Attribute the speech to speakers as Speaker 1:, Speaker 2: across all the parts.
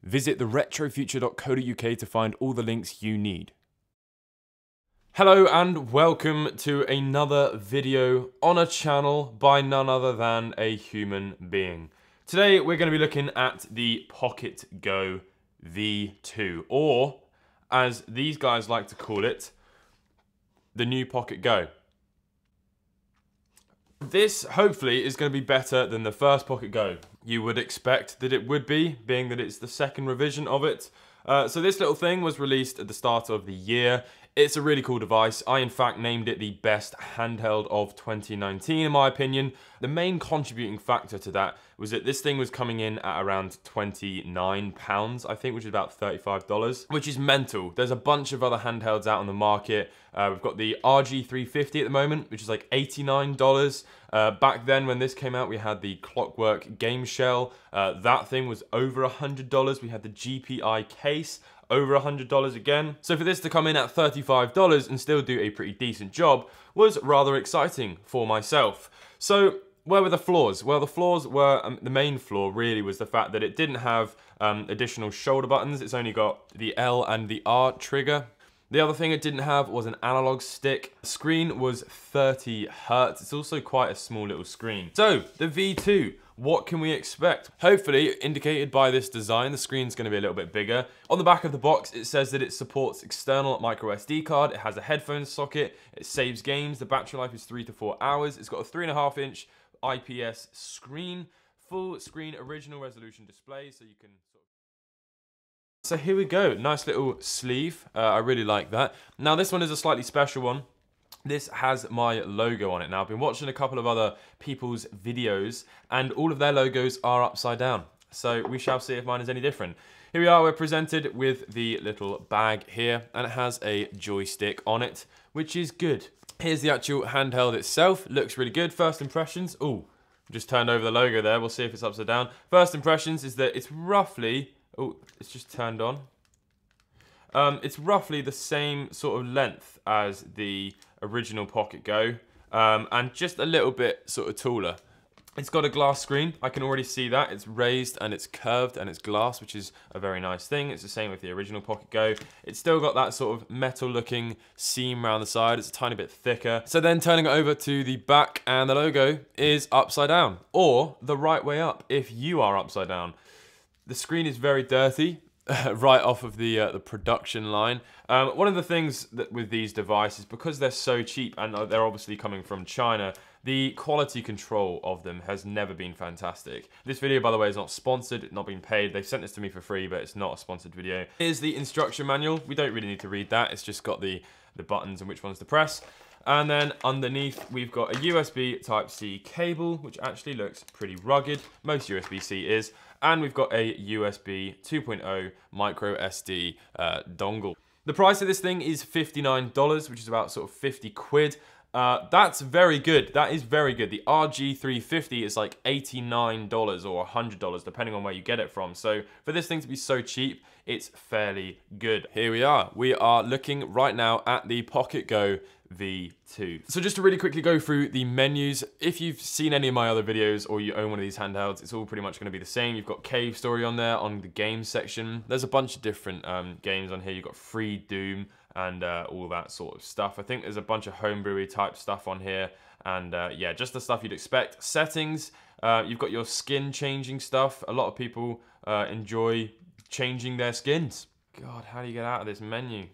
Speaker 1: Visit TheRetroFuture.co.uk to find all the links you need. Hello and welcome to another video on a channel by none other than a human being. Today we're going to be looking at the Pocket Go V2, or as these guys like to call it, the new Pocket Go. This hopefully is going to be better than the first Pocket Go. You would expect that it would be, being that it's the second revision of it. So this little thing was released at the start of the year. It's a really cool device. I in fact named it the best handheld of 2019 in my opinion. The main contributing factor to that was that this thing was coming in at around £29, I think, which is about $35, which is mental. There's a bunch of other handhelds out on the market. We've got the RG350 at the moment, which is like $89. Back then when this came out, we had the Clockwork Game Shell. That thing was over $100. We had the GPI case, over $100 again. So for this to come in at $35 and still do a pretty decent job was rather exciting for myself. So where were the flaws? Well, the flaws were, the main flaw really was the fact that it didn't have additional shoulder buttons. It's only got the L and the R trigger. The other thing it didn't have was an analog stick. The screen was 30 Hz. It's also quite a small little screen. So, the V2, what can we expect? Hopefully, indicated by this design, the screen's going to be a little bit bigger. On the back of the box, it says that it supports external micro SD card. It has a headphone socket. It saves games. The battery life is 3 to 4 hours. It's got a 3.5-inch IPS screen, full screen original resolution display, so you can So here we go, nice little sleeve. I really like that. Now this one is a slightly special one. This has my logo on it. Now I've been watching a couple of other people's videos and all of their logos are upside down. So we shall see if mine is any different. Here we are, we're presented with the little bag here and it has a joystick on it, which is good. Here's the actual handheld itself, looks really good. First impressions, ooh, just turned over the logo there, we'll see if it's upside down. First impressions is that it's roughly, oh, it's just turned on. It's roughly the same sort of length as the original Pocket Go, and just a little bit sort of taller. It's got a glass screen. I can already see that. It's raised and it's curved and it's glass, which is a very nice thing. It's the same with the original Pocket Go. It's still got that sort of metal-looking seam around the side. It's a tiny bit thicker. So then turning it over to the back, and the logo is upside down, or the right way up if you are upside down. The screen is very dirty, right off of the production line. One of the things that with these devices, because they're so cheap and they're obviously coming from China, the quality control of them has never been fantastic. This video, by the way, is not sponsored, not being paid. They've sent this to me for free, but it's not a sponsored video. Here's the instruction manual. We don't really need to read that. It's just got the buttons and which ones to press. And then underneath, we've got a USB Type-C cable, which actually looks pretty rugged. Most USB-C is. And we've got a USB 2.0 micro SD dongle. The price of this thing is $59, which is about sort of 50 quid. That's very good. That is very good. The RG350 is like $89 or $100, depending on where you get it from. So for this thing to be so cheap, it's fairly good. Here we are. We are looking right now at the Pocket Go V2. So just to really quickly go through the menus, if you've seen any of my other videos or you own one of these handhelds, it's all pretty much going to be the same. You've got Cave Story on there on the games section. There's a bunch of different games on here. You've got Free Doom and all that sort of stuff. I think there's a bunch of homebrewy type stuff on here, and yeah, just the stuff you'd expect. Settings, you've got your skin changing stuff. A lot of people enjoy changing their skins. God, how do you get out of this menu?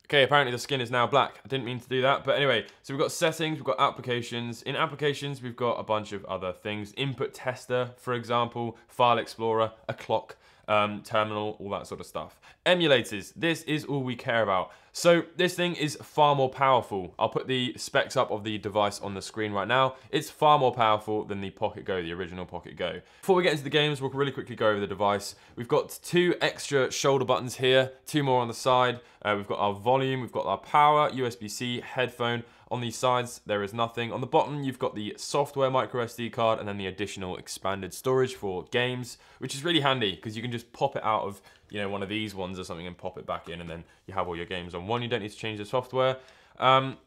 Speaker 1: Okay, apparently the skin is now black. I didn't mean to do that, but anyway, so we've got settings, we've got applications. In applications, we've got a bunch of other things. Input tester, for example, file explorer, a clock, terminal, all that sort of stuff. Emulators, this is all we care about. So this thing is far more powerful. I'll put the specs up of the device on the screen right now. It's far more powerful than the Pocket Go, the original Pocket Go. Before we get into the games, we'll really quickly go over the device. We've got 2 extra shoulder buttons here, 2 more on the side. We've got our volume, we've got our power, USB-C, headphone. On these sides, there is nothing. On the bottom, you've got the software micro SD card and then the additional expanded storage for games, which is really handy because you can just pop it out of, you know, one of these ones or something and pop it back in, and then you have all your games on one. You don't need to change the software.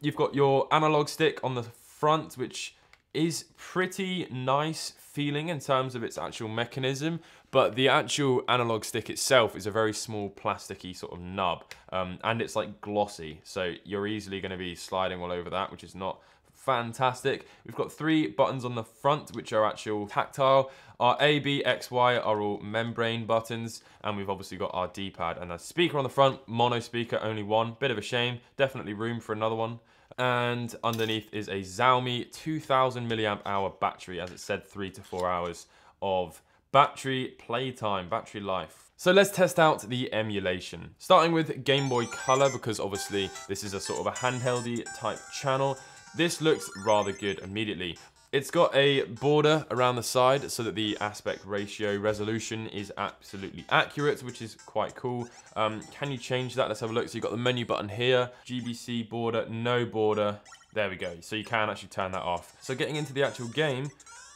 Speaker 1: You've got your analog stick on the front, which is pretty nice feeling in terms of its actual mechanism, but the actual analog stick itself is a very small plasticky sort of nub, and it's like glossy, so you're easily going to be sliding all over that, which is not fantastic. We've got 3 buttons on the front, which are actual tactile. Our A, B, X, Y are all membrane buttons, and we've obviously got our D-pad and a speaker on the front, mono speaker, only one. Bit of a shame, definitely room for another one. And underneath is a Xiaomi 2000 milliamp hour battery, as it said, 3 to 4 hours of battery playtime, battery life. So let's test out the emulation. Starting with Game Boy Color, because obviously this is a sort of a handheldy type channel. This looks rather good immediately. It's got a border around the side so that the aspect ratio resolution is absolutely accurate, which is quite cool. Can you change that? Let's have a look. So you've got the menu button here, GBC border, no border. There we go. So you can actually turn that off. So getting into the actual game,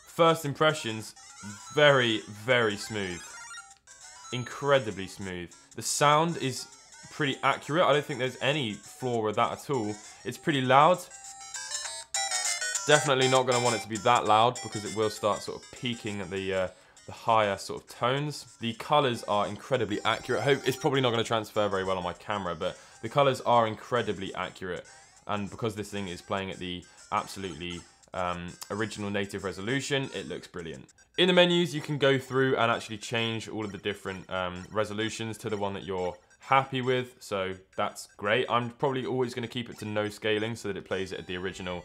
Speaker 1: first impressions, very, very smooth. Incredibly smooth. The sound is pretty accurate. I don't think there's any flaw with that at all. It's pretty loud. Definitely not going to want it to be that loud because it will start sort of peaking at the higher sort of tones. The colors are incredibly accurate. It's probably not going to transfer very well on my camera, but the colors are incredibly accurate. And because this thing is playing at the absolutely original native resolution, it looks brilliant. In the menus, you can go through and actually change all of the different resolutions to the one that you're happy with, so that's great. I'm probably always going to keep it to no scaling so that it plays it at the original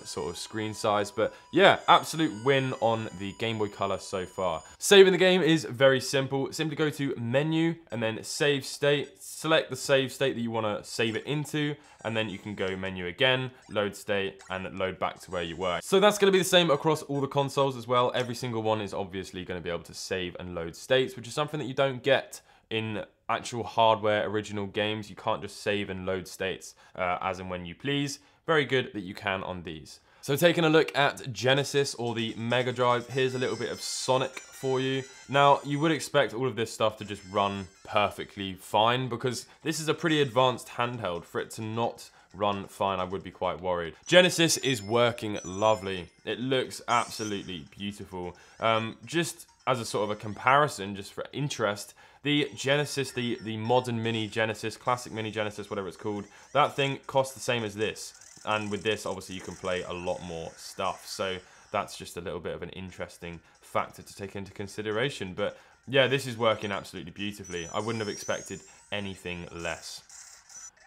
Speaker 1: sort of screen size. But yeah, absolute win on the Game Boy Color so far. Saving the game is very simple. Simply go to menu and then save state. Select the save state that you want to save it into, and then you can go menu again, load state, and load back to where you were. So that's going to be the same across all the consoles as well. Every single one is obviously going to be able to save and load states, which is something that you don't get in actual hardware original games. You can't just save and load states as and when you please. Very good that you can on these. So taking a look at Genesis or the Mega Drive, here's a little bit of Sonic for you. Now, you would expect all of this stuff to just run perfectly fine because this is a pretty advanced handheld. For it to not run fine, I would be quite worried. Genesis is working lovely. It looks absolutely beautiful. Just as a sort of a comparison, just for interest, the Genesis, the modern mini Genesis, classic mini Genesis, whatever it's called, that thing costs the same as this. And with this, obviously, you can play a lot more stuff. So that's just a little bit of an interesting factor to take into consideration. But yeah, this is working absolutely beautifully. I wouldn't have expected anything less.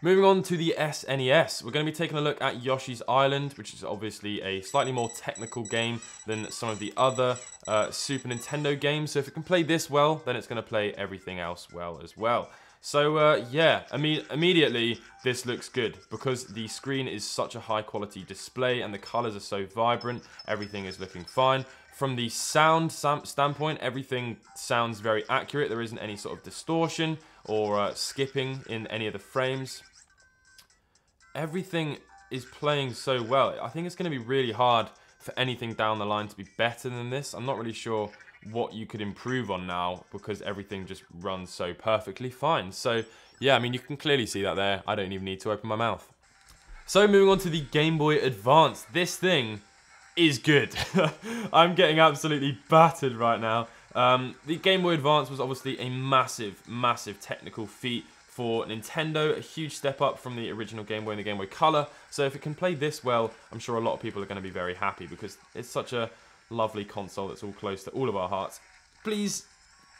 Speaker 1: Moving on to the SNES, we're going to be taking a look at Yoshi's Island, which is obviously a slightly more technical game than some of the other Super Nintendo games. So if it can play this well, then it's going to play everything else well as well. So yeah, immediately this looks good because the screen is such a high quality display and the colors are so vibrant. Everything is looking fine. From the sound standpoint, everything sounds very accurate. There isn't any sort of distortion or skipping in any of the frames. Everything is playing so well. I think it's going to be really hard for anything down the line to be better than this. I'm not really sure what you could improve on now because everything just runs so perfectly fine. So yeah, I mean, you can clearly see that there. I don't even need to open my mouth. So moving on to the Game Boy Advance. This thing is good. I'm getting absolutely battered right now. The Game Boy Advance was obviously a massive, massive technical feat for Nintendo, a huge step up from the original Game Boy and the Game Boy Color. So if it can play this well, I'm sure a lot of people are going to be very happy because it's such a lovely console that's all close to all of our hearts. Please,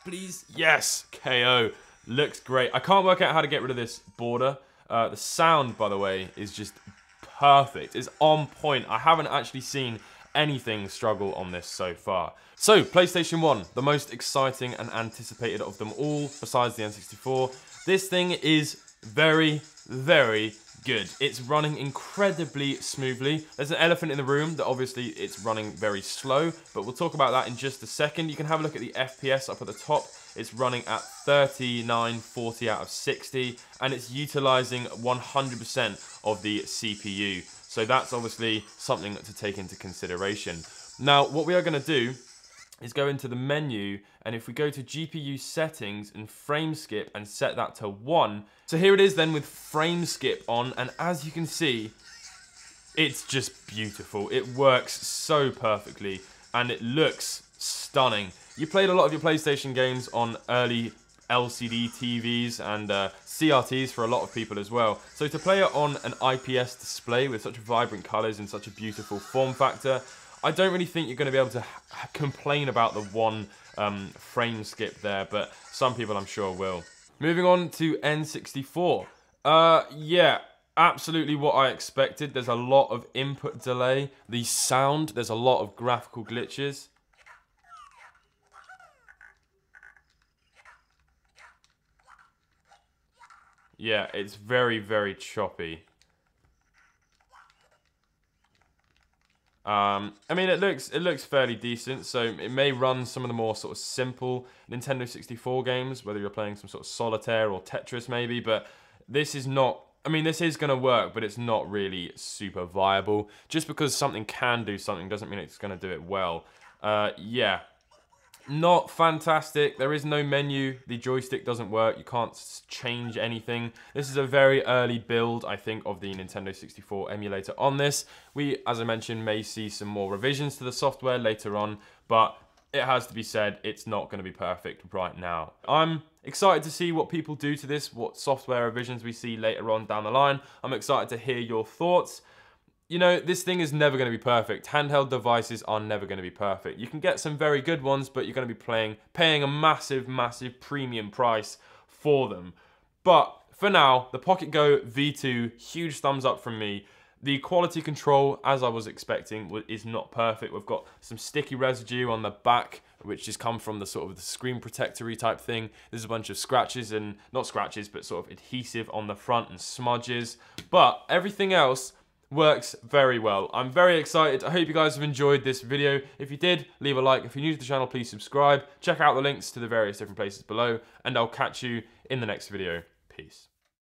Speaker 1: please, yes, KO. Looks great. I can't work out how to get rid of this border. The sound, by the way, is just perfect. It's on point. I haven't actually seen anything struggle on this so far. So, PlayStation 1, the most exciting and anticipated of them all, besides the N64. This thing is very, very good. It's running incredibly smoothly. There's an elephant in the room that obviously it's running very slow, but we'll talk about that in just a second. You can have a look at the FPS up at the top. It's running at 3940 out of 60, and it's utilizing 100% of the CPU. So that's obviously something to take into consideration. Now, what we are going to do is go into the menu, and if we go to GPU settings and frame skip and set that to 1. So here it is then with frame skip on, and as you can see, It's just beautiful. It works so perfectly, and it looks stunning. You played a lot of your PlayStation games on early LCD TVs and CRTs for a lot of people as well. So to play it on an IPS display with such vibrant colours and such a beautiful form factor, I don't really think you're going to be able to complain about the one frame skip there, but some people I'm sure will. Moving on to N64. Yeah, absolutely what I expected. There's a lot of input delay. The sound, there's a lot of graphical glitches. Yeah, it's very, very choppy. I mean, it looks fairly decent, so it may run some of the more sort of simple Nintendo 64 games, whether you're playing some sort of Solitaire or Tetris maybe, but this is not, I mean, this is going to work, but it's not really super viable. Just because something can do something doesn't mean it's going to do it well. Yeah. Not fantastic. There is no menu. The joystick doesn't work. You can't change anything. This is a very early build, I think, of the Nintendo 64 emulator on this. We, as I mentioned, may see some more revisions to the software later on, but it has to be said, it's not going to be perfect right now. I'm excited to see what people do to this, what software revisions we see later on down the line. I'm excited to hear your thoughts. You know, this thing is never going to be perfect. Handheld devices are never going to be perfect. You can get some very good ones, but you're going to be paying a massive, massive premium price for them. But for now, the Pocket Go V2, huge thumbs up from me. The quality control, as I was expecting, is not perfect. We've got some sticky residue on the back, which has come from the sort of the screen protectory type thing. There's a bunch of scratches and, not scratches, but sort of adhesive on the front and smudges. But everything else works very well. I'm very excited. I hope you guys have enjoyed this video. If you did, leave a like. If you're new to the channel, please subscribe. Check out the links to the various different places below, and I'll catch you in the next video.